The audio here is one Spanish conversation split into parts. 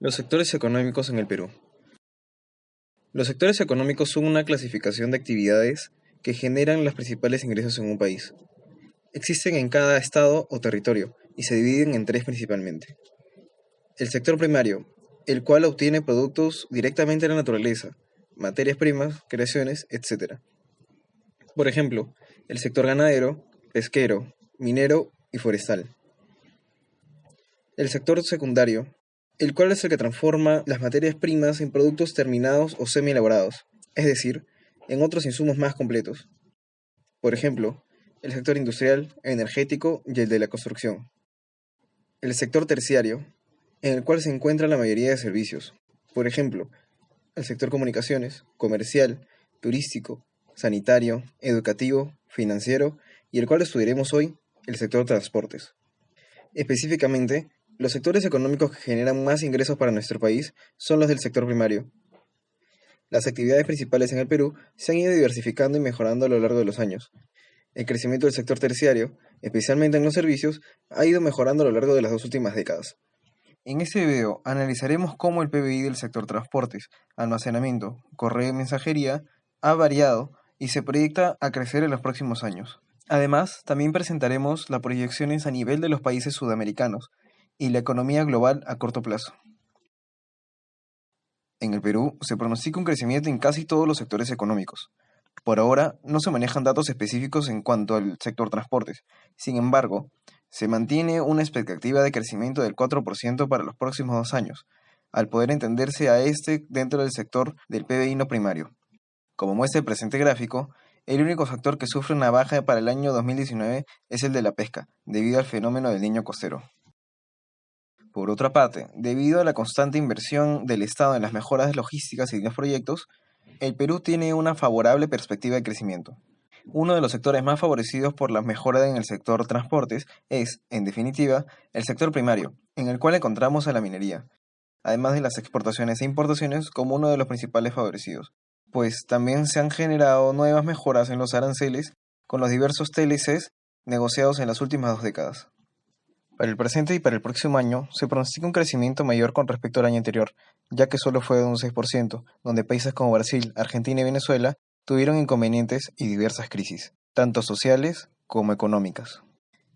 Los sectores económicos en el Perú. Los sectores económicos son una clasificación de actividades que generan los principales ingresos en un país. Existen en cada estado o territorio y se dividen en tres principalmente. El sector primario, el cual obtiene productos directamente de la naturaleza, materias primas, creaciones, etc. Por ejemplo, el sector ganadero, pesquero, minero y forestal. El sector secundario, el cual es el que transforma las materias primas en productos terminados o semi-elaborados, es decir, en otros insumos más completos. Por ejemplo, el sector industrial, energético y el de la construcción. El sector terciario, en el cual se encuentra la mayoría de servicios. Por ejemplo, el sector comunicaciones, comercial, turístico, sanitario, educativo, financiero y el cual estudiaremos hoy, el sector transportes. Específicamente, los sectores económicos que generan más ingresos para nuestro país son los del sector primario. Las actividades principales en el Perú se han ido diversificando y mejorando a lo largo de los años. El crecimiento del sector terciario, especialmente en los servicios, ha ido mejorando a lo largo de las 2 últimas décadas. En este video analizaremos cómo el PBI del sector transportes, almacenamiento, correo y mensajería ha variado y se proyecta a crecer en los próximos años. Además, también presentaremos las proyecciones a nivel de los países sudamericanos y la economía global a corto plazo. En el Perú se pronostica un crecimiento en casi todos los sectores económicos. Por ahora no se manejan datos específicos en cuanto al sector transportes. Sin embargo, se mantiene una expectativa de crecimiento del 4% para los próximos 2 años, al poder entenderse a este dentro del sector del PBI no primario. Como muestra el presente gráfico, el único sector que sufre una baja para el año 2019 es el de la pesca, debido al fenómeno del Niño costero. Por otra parte, debido a la constante inversión del Estado en las mejoras logísticas y los proyectos, el Perú tiene una favorable perspectiva de crecimiento. Uno de los sectores más favorecidos por la mejora en el sector transportes es, en definitiva, el sector primario, en el cual encontramos a la minería, además de las exportaciones e importaciones como uno de los principales favorecidos, pues también se han generado nuevas mejoras en los aranceles con los diversos TLCs negociados en las últimas 2 décadas. Para el presente y para el próximo año se pronostica un crecimiento mayor con respecto al año anterior, ya que solo fue de un 6%, donde países como Brasil, Argentina y Venezuela tuvieron inconvenientes y diversas crisis, tanto sociales como económicas.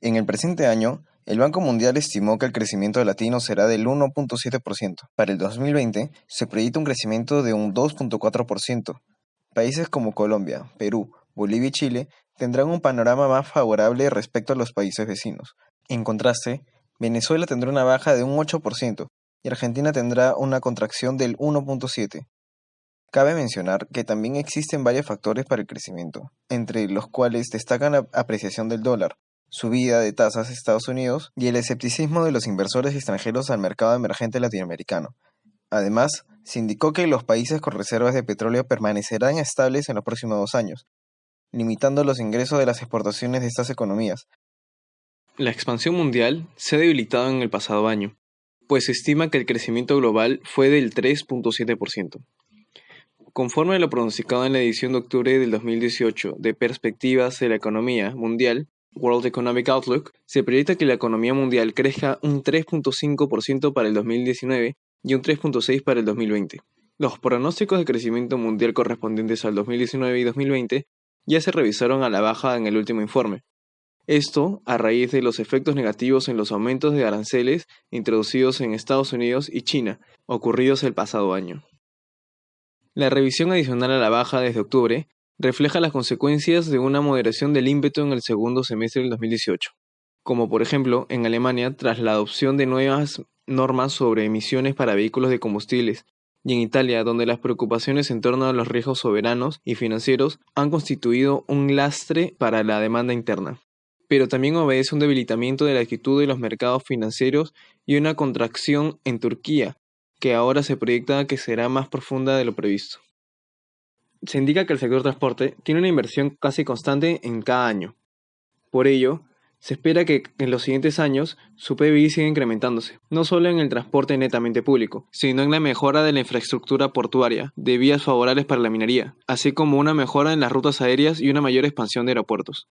En el presente año, el Banco Mundial estimó que el crecimiento latino será del 1.7%. Para el 2020 se proyecta un crecimiento de un 2.4%. Países como Colombia, Perú, Bolivia y Chile tendrán un panorama más favorable respecto a los países vecinos. En contraste, Venezuela tendrá una baja de un 8% y Argentina tendrá una contracción del 1.7%. Cabe mencionar que también existen varios factores para el crecimiento, entre los cuales destacan la apreciación del dólar, subida de tasas de Estados Unidos y el escepticismo de los inversores extranjeros al mercado emergente latinoamericano. Además, se indicó que los países con reservas de petróleo permanecerán estables en los próximos 2 años, limitando los ingresos de las exportaciones de estas economías. La expansión mundial se ha debilitado en el pasado año, pues se estima que el crecimiento global fue del 3.7%. Conforme a lo pronosticado en la edición de octubre del 2018 de Perspectivas de la Economía Mundial, World Economic Outlook, se proyecta que la economía mundial crezca un 3.5% para el 2019 y un 3.6% para el 2020. Los pronósticos de crecimiento mundial correspondientes al 2019 y 2020 ya se revisaron a la baja en el último informe. Esto a raíz de los efectos negativos en los aumentos de aranceles introducidos en Estados Unidos y China, ocurridos el pasado año. La revisión adicional a la baja desde octubre refleja las consecuencias de una moderación del ímpetu en el segundo semestre del 2018, como por ejemplo en Alemania tras la adopción de nuevas normas sobre emisiones para vehículos de combustibles, y en Italia donde las preocupaciones en torno a los riesgos soberanos y financieros han constituido un lastre para la demanda interna. Pero también obedece un debilitamiento de la actitud de los mercados financieros y una contracción en Turquía, que ahora se proyecta que será más profunda de lo previsto. Se indica que el sector transporte tiene una inversión casi constante en cada año. Por ello, se espera que en los siguientes años su PBI siga incrementándose, no solo en el transporte netamente público, sino en la mejora de la infraestructura portuaria, de vías favorables para la minería, así como una mejora en las rutas aéreas y una mayor expansión de aeropuertos.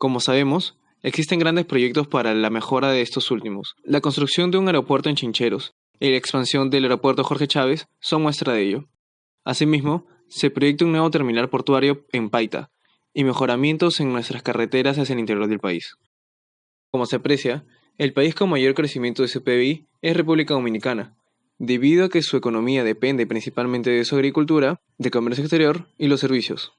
Como sabemos, existen grandes proyectos para la mejora de estos últimos. La construcción de un aeropuerto en Chincheros, y la expansión del aeropuerto Jorge Chávez son muestra de ello. Asimismo, se proyecta un nuevo terminal portuario en Paita y mejoramientos en nuestras carreteras hacia el interior del país. Como se aprecia, el país con mayor crecimiento de su PBI es República Dominicana, debido a que su economía depende principalmente de su agricultura, de comercio exterior y los servicios.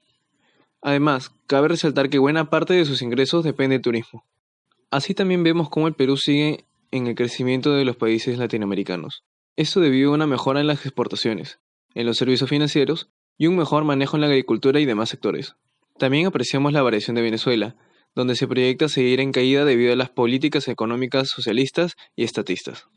Además, cabe resaltar que buena parte de sus ingresos depende del turismo. Así también vemos cómo el Perú sigue en el crecimiento de los países latinoamericanos. Esto debido a una mejora en las exportaciones, en los servicios financieros y un mejor manejo en la agricultura y demás sectores. También apreciamos la variación de Venezuela, donde se proyecta seguir en caída debido a las políticas económicas socialistas y estatistas.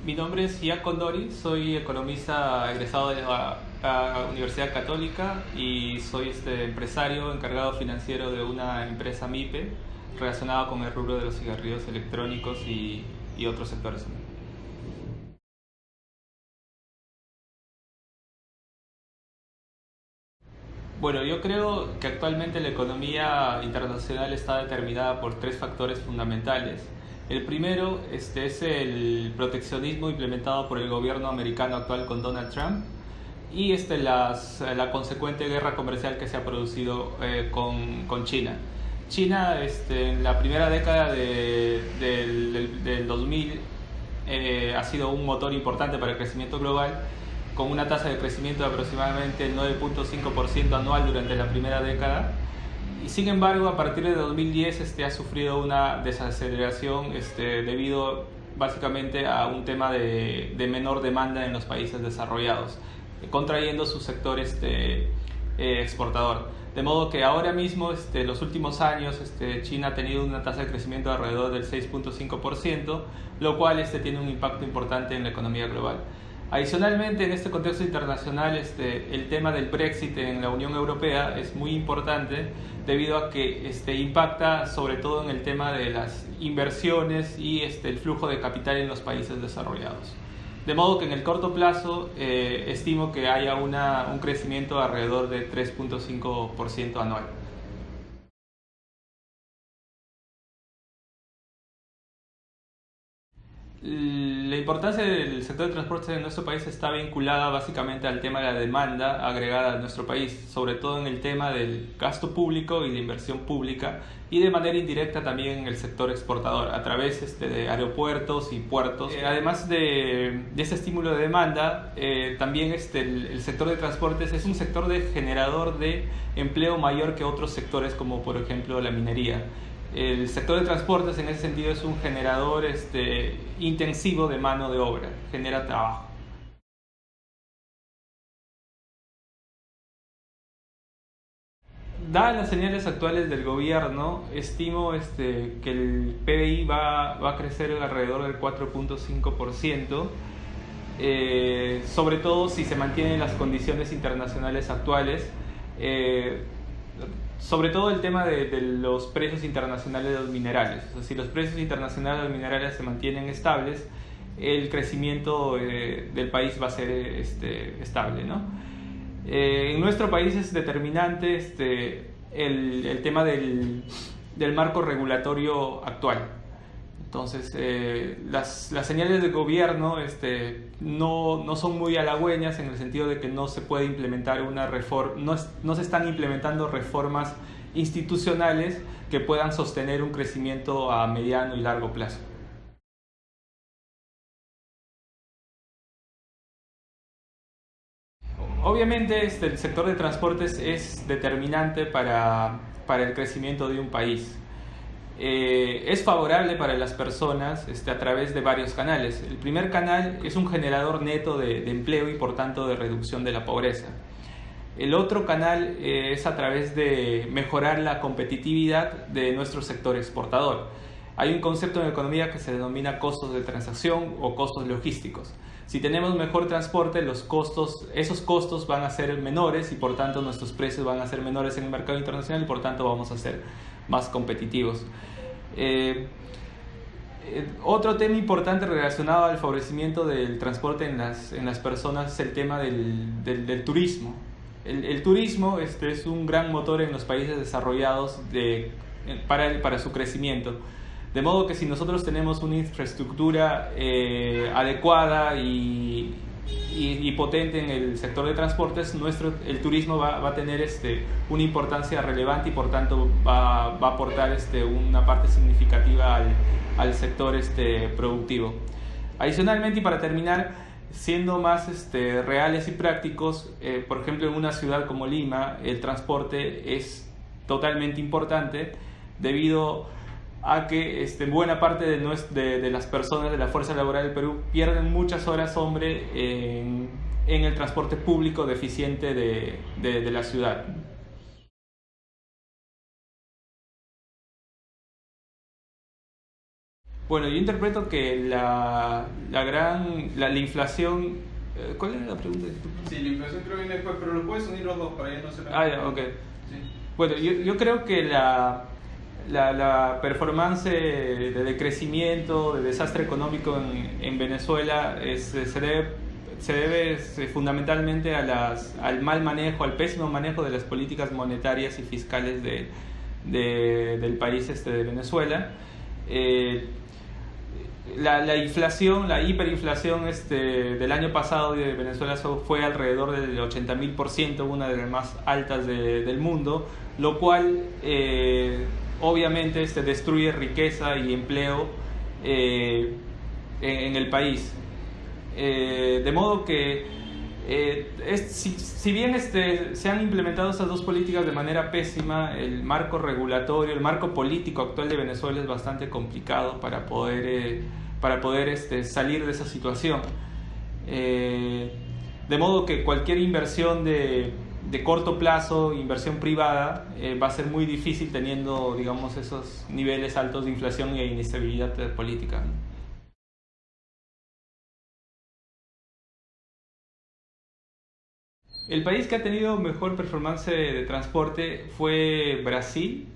Mi nombre es Ian Condori, soy economista egresado de la Universidad Católica y soy empresario encargado financiero de una empresa MIPE relacionada con el rubro de los cigarrillos electrónicos y otros sectores. Bueno, yo creo que actualmente la economía internacional está determinada por tres factores fundamentales. El primero es el proteccionismo implementado por el gobierno americano actual con Donald Trump y la consecuente guerra comercial que se ha producido con China. China en la primera década del 2000 ha sido un motor importante para el crecimiento global, con una tasa de crecimiento de aproximadamente el 9.5% anual durante la primera década. Y sin embargo, a partir de 2010 ha sufrido una desaceleración debido básicamente a un tema de menor demanda en los países desarrollados, contrayendo su sector exportador. De modo que ahora mismo, los últimos años, China ha tenido una tasa de crecimiento de alrededor del 6.5%, lo cual tiene un impacto importante en la economía global. Adicionalmente, en este contexto internacional, el tema del Brexit en la Unión Europea es muy importante debido a que impacta sobre todo en el tema de las inversiones y el flujo de capital en los países desarrollados. De modo que en el corto plazo estimo que haya un crecimiento de alrededor de 3.5% anual. La importancia del sector de transporte en nuestro país está vinculada básicamente al tema de la demanda agregada a nuestro país, sobre todo en el tema del gasto público y de inversión pública, y de manera indirecta también en el sector exportador, a través de aeropuertos y puertos. Además de ese estímulo de demanda, también el sector de transportes es un sector generador de empleo mayor que otros sectores, como por ejemplo la minería. El sector de transportes en ese sentido es un generador intensivo de mano de obra, genera trabajo. Dadas las señales actuales del gobierno, estimo que el PBI va a crecer alrededor del 4.5%, sobre todo si se mantienen las condiciones internacionales actuales. Sobre todo el tema de los precios internacionales de los minerales. O sea, si los precios internacionales de los minerales se mantienen estables, el crecimiento del país va a ser estable, ¿no? En nuestro país es determinante el tema del marco regulatorio actual. Entonces, las señales del gobierno no son muy halagüeñas en el sentido de que no se puede implementar una reforma, no se están implementando reformas institucionales que puedan sostener un crecimiento a mediano y largo plazo. Obviamente, el sector de transportes es determinante para el crecimiento de un país. Es favorable para las personas a través de varios canales. El primer canal es un generador neto de empleo y por tanto de reducción de la pobreza. El otro canal es a través de mejorar la competitividad de nuestro sector exportador. Hay un concepto en economía que se denomina costos de transacción o costos logísticos. Si tenemos mejor transporte, esos costos van a ser menores y por tanto nuestros precios van a ser menores en el mercado internacional y por tanto vamos a ser más competitivos. Otro tema importante relacionado al favorecimiento del transporte en las personas es el tema del turismo. El turismo es un gran motor en los países desarrollados para su crecimiento. De modo que si nosotros tenemos una infraestructura adecuada y potente en el sector de transportes, el turismo va a tener una importancia relevante y por tanto va a aportar una parte significativa al sector productivo. Adicionalmente, y para terminar, siendo más reales y prácticos, por ejemplo, en una ciudad como Lima, el transporte es totalmente importante debido a que buena parte de las personas de la fuerza laboral del Perú pierden muchas horas, hombre, en el transporte público deficiente de la ciudad. Bueno, yo interpreto que la inflación... ¿Cuál era la pregunta? Sí, la inflación creo que viene después, pero lo puedes unir los dos para ya no se me... Ah, ya, ok. Sí. Bueno, yo creo que la performance de decrecimiento, de desastre económico en Venezuela se debe fundamentalmente al mal manejo, al pésimo manejo de las políticas monetarias y fiscales del país de Venezuela. La inflación, la hiperinflación del año pasado de Venezuela fue alrededor del 80.000%, una de las más altas del mundo, lo cual obviamente destruye riqueza y empleo en el país. De modo que si bien se han implementado esas dos políticas de manera pésima, el marco regulatorio, el marco político actual de Venezuela es bastante complicado para poder salir de esa situación. De modo que cualquier inversión de corto plazo, inversión privada, va a ser muy difícil teniendo, digamos, esos niveles altos de inflación e inestabilidad política. El país que ha tenido mejor performance de transporte fue Brasil.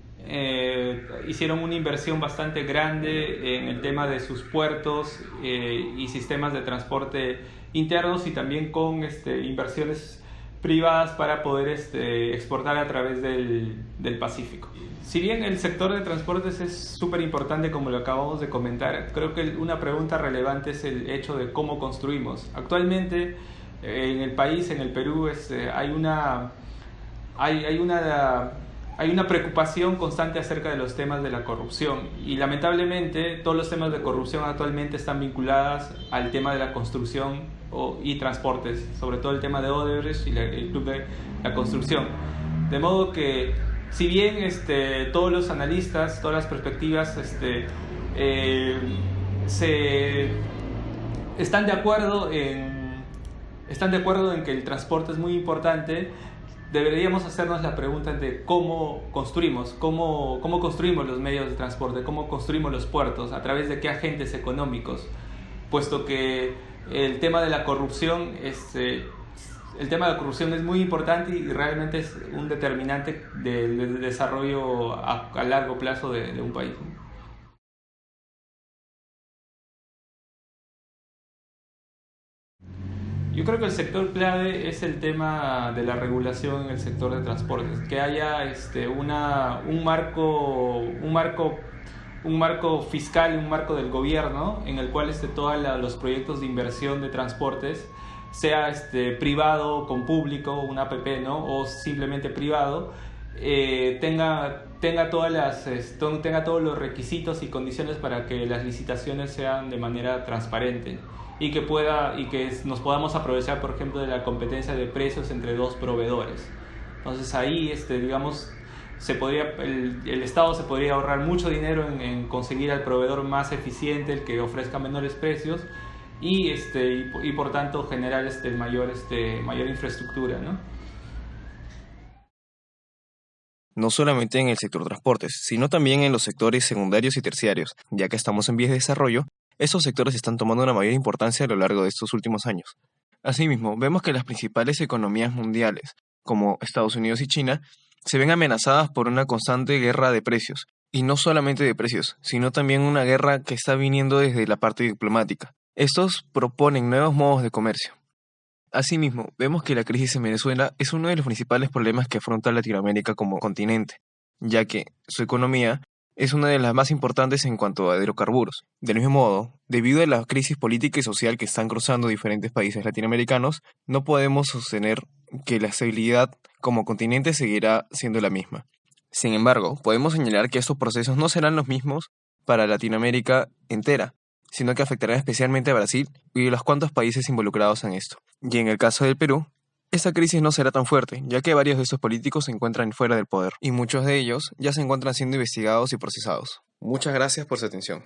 Hicieron una inversión bastante grande en el tema de sus puertos y sistemas de transporte internos y también con inversiones privadas para poder exportar a través del Pacífico. Si bien el sector de transportes es súper importante, como lo acabamos de comentar, creo que una pregunta relevante es el hecho de cómo construimos. Actualmente en el país, en el Perú, hay una preocupación constante acerca de los temas de la corrupción y lamentablemente todos los temas de corrupción actualmente están vinculados al tema de la construcción y transportes, sobre todo el tema de Odebrecht y el Club de la Construcción. De modo que si bien todos los analistas, todas las perspectivas están de acuerdo en que el transporte es muy importante, deberíamos hacernos la pregunta de cómo construimos los medios de transporte, cómo construimos los puertos, a través de qué agentes económicos, puesto que el tema de la corrupción es muy importante y realmente es un determinante del desarrollo a largo plazo de un país. Yo creo que el sector clave es el tema de la regulación en el sector de transportes, que haya un marco fiscal, un marco del gobierno en el cual todos los proyectos de inversión de transportes, sea privado con público, una APP, ¿no? O simplemente privado, tenga todos los requisitos y condiciones para que las licitaciones sean de manera transparente y que nos podamos aprovechar, por ejemplo, de la competencia de precios entre dos proveedores. Entonces ahí, digamos, el Estado se podría ahorrar mucho dinero en conseguir al proveedor más eficiente, el que ofrezca menores precios y por tanto generar mayor infraestructura, ¿no? No solamente en el sector transportes, sino también en los sectores secundarios y terciarios, ya que estamos en vías de desarrollo. Estos sectores están tomando una mayor importancia a lo largo de estos últimos años. Asimismo, vemos que las principales economías mundiales, como Estados Unidos y China, se ven amenazadas por una constante guerra de precios, y no solamente de precios, sino también una guerra que está viniendo desde la parte diplomática. Estos proponen nuevos modos de comercio. Asimismo, vemos que la crisis en Venezuela es uno de los principales problemas que afronta Latinoamérica como continente, ya que su economía es una de las más importantes en cuanto a hidrocarburos. Del mismo modo, debido a la crisis política y social que están cruzando diferentes países latinoamericanos, no podemos sostener que la estabilidad como continente seguirá siendo la misma. Sin embargo, podemos señalar que estos procesos no serán los mismos para Latinoamérica entera, sino que afectarán especialmente a Brasil y a los cuantos países involucrados en esto. Y en el caso del Perú, esta crisis no será tan fuerte, ya que varios de estos políticos se encuentran fuera del poder, y muchos de ellos ya se encuentran siendo investigados y procesados. Muchas gracias por su atención.